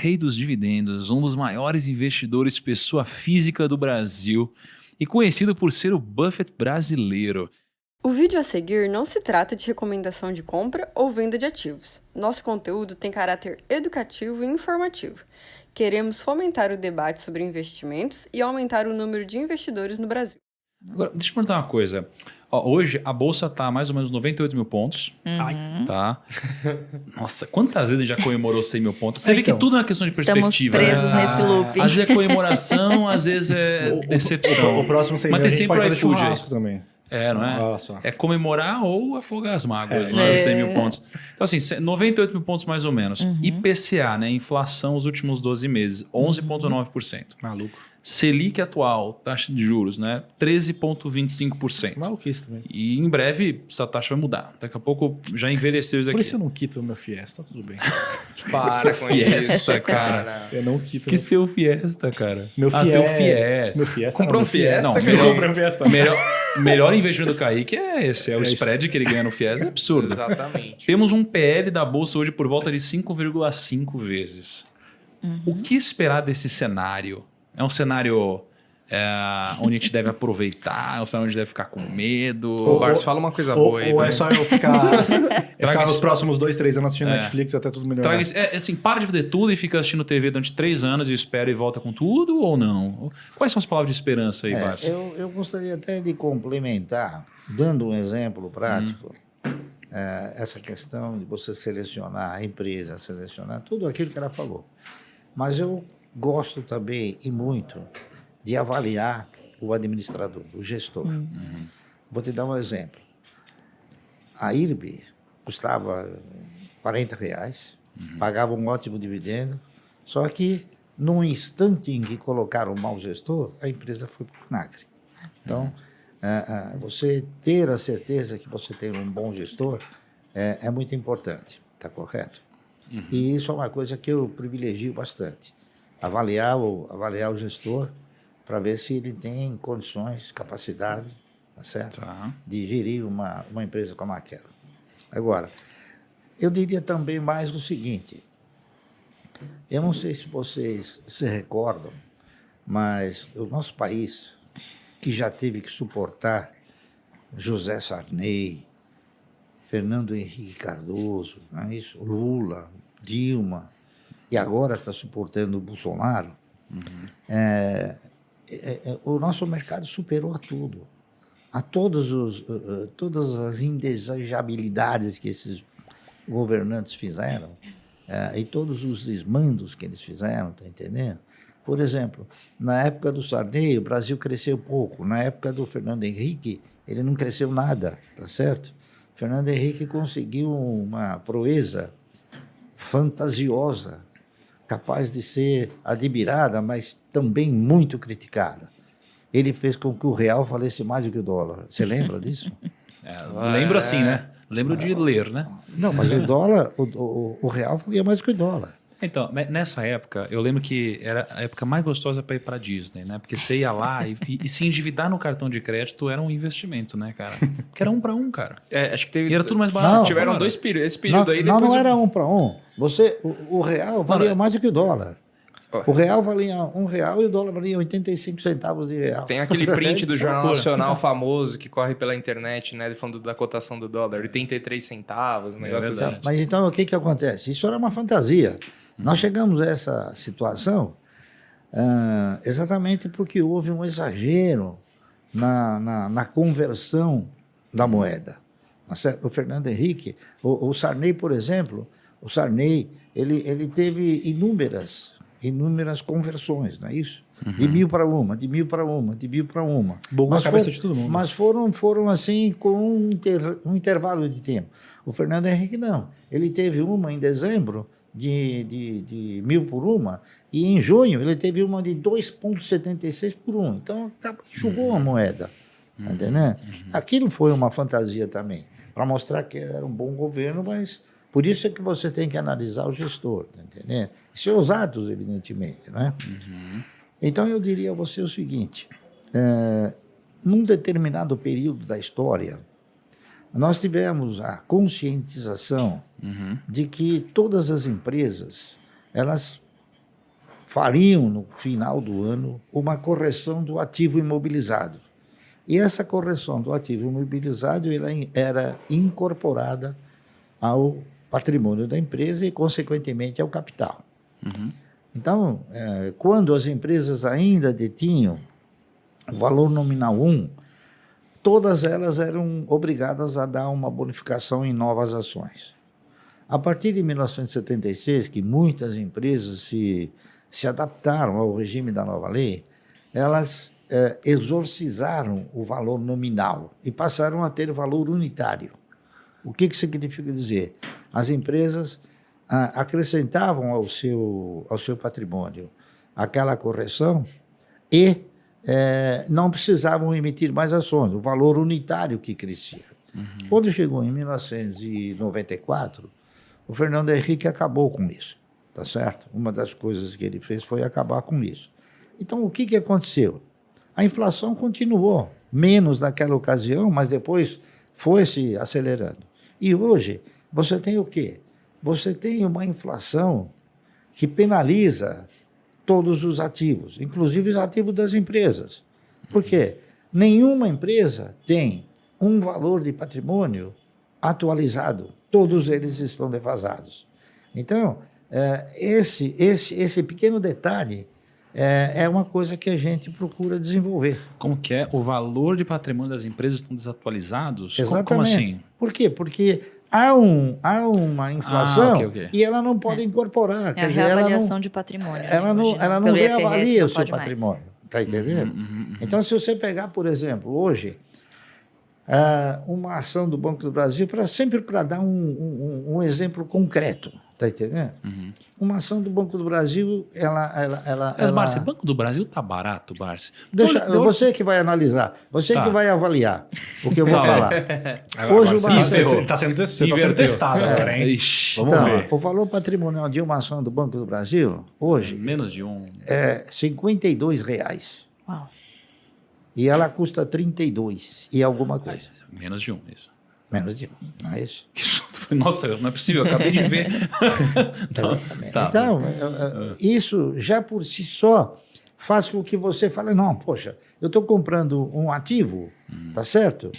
Rei dos dividendos, um dos maiores investidores pessoa física do Brasil e conhecido por ser o Buffett brasileiro. O vídeo a seguir não se trata de recomendação de compra ou venda de ativos. Nosso conteúdo tem caráter educativo e informativo. Queremos fomentar o debate sobre investimentos e aumentar o número de investidores no Brasil. Agora, deixa eu perguntar uma coisa. Hoje a bolsa está mais ou menos 98 mil pontos. Tá? Nossa, quantas vezes a gente já comemorou 100 mil pontos? Você vê que tudo é uma questão de perspectiva. Estamos presos nesse loop. Às vezes é comemoração, às vezes é decepção. O próximo 100 Mas mil tem a gente sempre pode o fazer iFood aí. churrasco também. Não é? Olha só. É comemorar ou afogar as mágoas, né? 100 mil pontos. Então, assim, 98 mil pontos mais ou menos. IPCA, né? Inflação os últimos 12 meses, 11,9%. Maluco. Selic atual, taxa de juros, né? 13,25%. Maluquice também. E em breve essa taxa vai mudar. Daqui a pouco já envelheceu isso aqui. Por isso eu não quito o meu Fiesta, tá tudo bem. Para com Fiesta, isso, cara. Eu não quito. Que seu Fiesta, cara. Meu Fiesta. Seu Fiesta. Meu Fiesta. Comprou um Fiesta, Não, cara. melhor- Comprei um Fiesta. Melhor investimento do Kaique é esse. É o É isso. spread que ele ganha no Fiesta. É absurdo. Exatamente. Temos um PL da Bolsa hoje por volta de 5,5 vezes. O que esperar desse cenário? É um cenário onde a gente deve aproveitar? É um cenário onde a gente deve ficar com medo? Ô, Barça, fala uma coisa boa aí. Ou é velho. só eu ficar esse- nos próximos 2, 3 anos assistindo Netflix até tudo melhorar. Traga isso- assim, para de fazer tudo e fica assistindo TV durante 3 anos e espera e volta com tudo ou não? Quais são as palavras de esperança aí, Barça? Eu gostaria até de complementar, dando um exemplo prático, essa questão de você selecionar a empresa, selecionar tudo aquilo que ela falou. Mas eu gosto também, e muito, de avaliar o administrador, o gestor. Vou te dar um exemplo. A IRB custava R$40, pagava um ótimo dividendo, só que num instante em que colocaram um mau gestor, a empresa foi para o vinagre. Então, você ter a certeza que você tem um bom gestor é muito importante, está correto? E isso é uma coisa que eu privilegio bastante. Avaliar o gestor para ver se ele tem condições, capacidade, tá certo? Tá. De gerir uma empresa como aquela. Agora, eu diria também mais o seguinte, eu não sei se vocês se recordam, mas o nosso país, que já teve que suportar José Sarney, Fernando Henrique Cardoso, não é isso? Lula, Dilma, e agora está suportando o Bolsonaro, o nosso mercado superou a tudo. A todas as indesejabilidades que esses governantes fizeram e todos os desmandos que eles fizeram, tá entendendo? Por exemplo, na época do Sarney, o Brasil cresceu pouco. Na época do Fernando Henrique, ele não cresceu nada, tá certo? Fernando Henrique conseguiu uma proeza fantasiosa, capaz de ser admirada, mas também muito criticada. Ele fez com que o real valesse mais do que o dólar. Você lembra disso? Lembro assim, né? Lembro de ler, né? Não, mas o dólar, o real valia mais do que o dólar. Então, nessa época, eu lembro que era a época mais gostosa para ir para Disney, né? Porque você ia lá e se endividar no cartão de crédito era um investimento, né, cara? Porque era 1 para 1, cara. Acho que teve. E era tudo mais barato. Não, Tiveram Fora. 2 períodos. Esse período aí Não, depois. não era 1 para 1. O real valia mais do que o dólar. O real valia R$1 e o dólar valia 85 centavos de real. Tem aquele print do Isso é Jornal loucura. Nacional famoso que corre pela internet, né? Falando da cotação do dólar, 83 centavos, um negócio verdade. assim. Mas então o que acontece? Isso era uma fantasia. Nós chegamos a essa situação exatamente porque houve um exagero na conversão da moeda. Tá certo? O Fernando Henrique, o Sarney, por exemplo, o Sarney ele teve inúmeras conversões, não é isso? De 1.000 para uma, de 1.000 para uma, de 1.000 para uma. Bugou a cabeça de todo mundo. Mas foram assim com um intervalo de tempo. O Fernando Henrique não. Ele teve uma em dezembro de 1.000 por uma e em junho ele teve uma de 2,76 por um. Então enxugou a moeda. Tá entendendo? Aquilo foi uma fantasia também, para mostrar que era um bom governo, mas por isso é que você tem que analisar o gestor, tá entendendo? E seus atos, evidentemente, não é? Então eu diria a você o seguinte, num determinado período da história, nós tivemos a conscientização de que todas as empresas, elas fariam, no final do ano, uma correção do ativo imobilizado. E essa correção do ativo imobilizado ela era incorporada ao patrimônio da empresa e, consequentemente, ao capital. Então, quando as empresas ainda detinham o valor nominal 1, todas elas eram obrigadas a dar uma bonificação em novas ações. A partir de 1976, que muitas empresas se adaptaram ao regime da nova lei, elas exorcizaram o valor nominal e passaram a ter valor unitário. O que significa dizer? As empresas acrescentavam ao seu patrimônio aquela correção e não precisavam emitir mais ações, o valor unitário que crescia. Quando chegou em 1994, o Fernando Henrique acabou com isso, tá certo? Uma das coisas que ele fez foi acabar com isso. Então, o que aconteceu? A inflação continuou, menos naquela ocasião, mas depois foi se acelerando. E hoje, você tem o quê? Você tem uma inflação que penaliza todos os ativos, inclusive os ativos das empresas. Por quê? Nenhuma empresa tem um valor de patrimônio atualizado. Todos eles estão defasados. Então, esse pequeno detalhe é uma coisa que a gente procura desenvolver. Como que é? O valor de patrimônio das empresas estão desatualizados? Exatamente. Como assim? Por quê? Porque há uma inflação ok. e ela não pode incorporar. É a reavaliação de patrimônio. Ela não Pelo reavalia IFRS, o não seu pode mais. patrimônio. Está entendendo? Então, se você pegar, por exemplo, hoje, uma ação do Banco do Brasil, sempre para dar um exemplo concreto, está entendendo? Uma ação do Banco do Brasil, Mas, Barsi, o Banco do Brasil está barato, Barsi? Você que vai analisar, você que vai avaliar o que eu vou falar. Hoje o você Brasil... está sendo testado agora, hein? Ixi, Vamos Então, ver. o valor patrimonial de uma ação do Banco do Brasil, hoje, menos de um. é R$ 52,00. Uau. E ela custa 32 e alguma coisa. Menos de um, isso. Menos de um, não é isso? Nossa, não é possível, eu acabei de ver. Exatamente. Tá. Então, isso já por si só faz com que você fale, não, poxa, eu estou comprando um ativo, tá certo?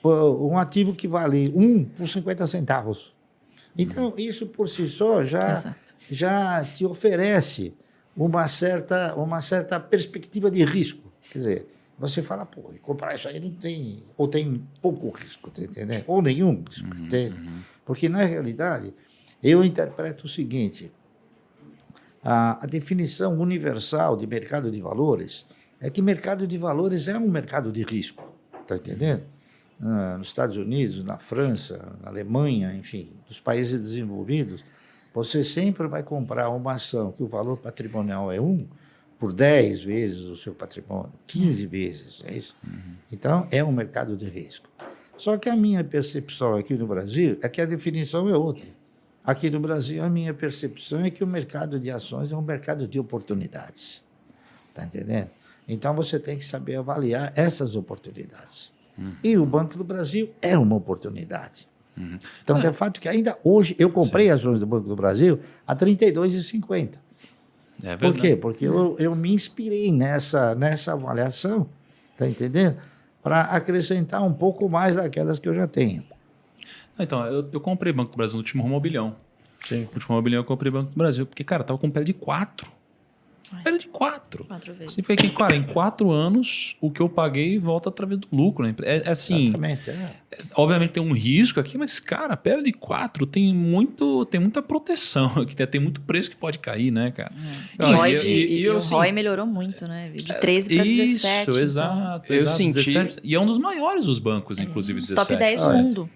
Um ativo que vale 1 por 50 centavos. Então, isso por si só já te oferece uma certa perspectiva de risco. Quer dizer, você fala, pô, comprar isso aí não tem, ou tem pouco risco, tá entendendo? Ou nenhum risco, entende? Porque, na realidade, eu interpreto o seguinte, a definição universal de mercado de valores é que mercado de valores é um mercado de risco, tá entendendo? Nos Estados Unidos, na França, na Alemanha, enfim, nos países desenvolvidos, você sempre vai comprar uma ação que o valor patrimonial é 1 por 10 vezes o seu patrimônio, 15 vezes, é isso? Então, é um mercado de risco. Só que a minha percepção aqui no Brasil é que a definição é outra. Aqui no Brasil, a minha percepção é que o mercado de ações é um mercado de oportunidades. Está entendendo? Então, você tem que saber avaliar essas oportunidades. E o Banco do Brasil é uma oportunidade. Então, é fato que ainda hoje, eu comprei ações do Banco do Brasil a R$ 32,50. É Por quê? Porque eu me inspirei nessa avaliação, está entendendo? Para acrescentar um pouco mais daquelas que eu já tenho. Então, eu comprei Banco do Brasil no último Romobilhão. Sim. No último Romobilhão eu comprei Banco do Brasil, porque, cara, tava com pele de 4. Pele de 4. 4 vezes. Significa que, cara, em 4 anos, o que eu paguei volta através do lucro. Né? É assim, Exatamente. obviamente tem um risco aqui, mas, cara, pele de 4 tem muita proteção, que tem muito preço que pode cair, né, cara? E o ROI melhorou muito, né? De 13 para 17. Isso, exato. Eu senti. 17, e é um dos maiores dos bancos, inclusive, 17. Top 10 Olha, mundo.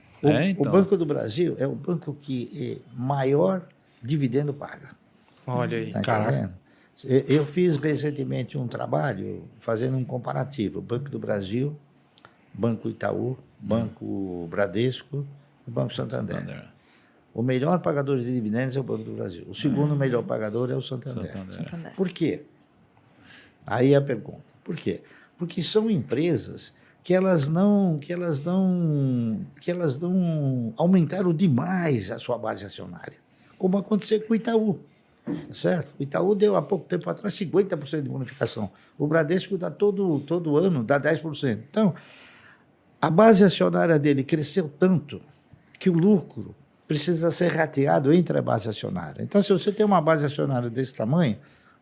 O Banco do Brasil é o banco que maior dividendo paga. Olha aí. Tá entendendo? Eu fiz recentemente um trabalho fazendo um comparativo. Banco do Brasil, Banco Itaú, Banco Bradesco e Banco Santander. O melhor pagador de dividendos é o Banco do Brasil. O segundo melhor pagador é o Santander. Santander. Por quê? Aí a pergunta. Por quê? Porque são empresas que elas não aumentaram demais a sua base acionária, como aconteceu com o Itaú. Certo? O Itaú deu há pouco tempo atrás 50% de bonificação. O Bradesco dá todo ano, dá 10%. Então, a base acionária dele cresceu tanto que o lucro precisa ser rateado entre a base acionária. Então, se você tem uma base acionária desse tamanho,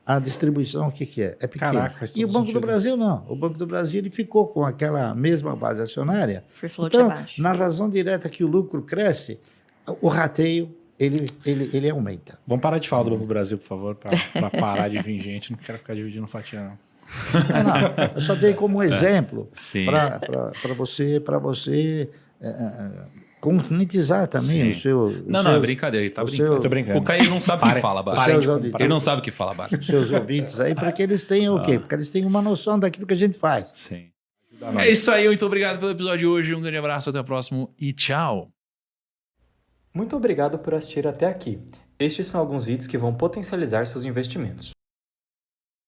a distribuição, o que é? É pequena. Caraca, e o Banco do Brasil, não. O Banco do Brasil ele ficou com aquela mesma base acionária. Free float Então, abaixo. na razão direta que o lucro cresce, o rateio ele aumenta. Vamos parar de falar do Banco do Brasil, por favor, para parar de vir gente. Não quero ficar dividindo fatia, não. Não, eu só dei como exemplo Sim. para você concretizar também o seu... Não, é brincadeira, ele tá brincando. Tô brincando. O Caio não sabe o que fala, Bárcio. Ele não sabe o que fala, Bárcio. Os seus ouvintes aí, para que eles tenham o quê? Porque eles tenham uma noção daquilo que a gente faz. Sim. É isso aí, muito obrigado pelo episódio de hoje. Um grande abraço, até o próximo e tchau. Muito obrigado por assistir até aqui. Estes são alguns vídeos que vão potencializar seus investimentos.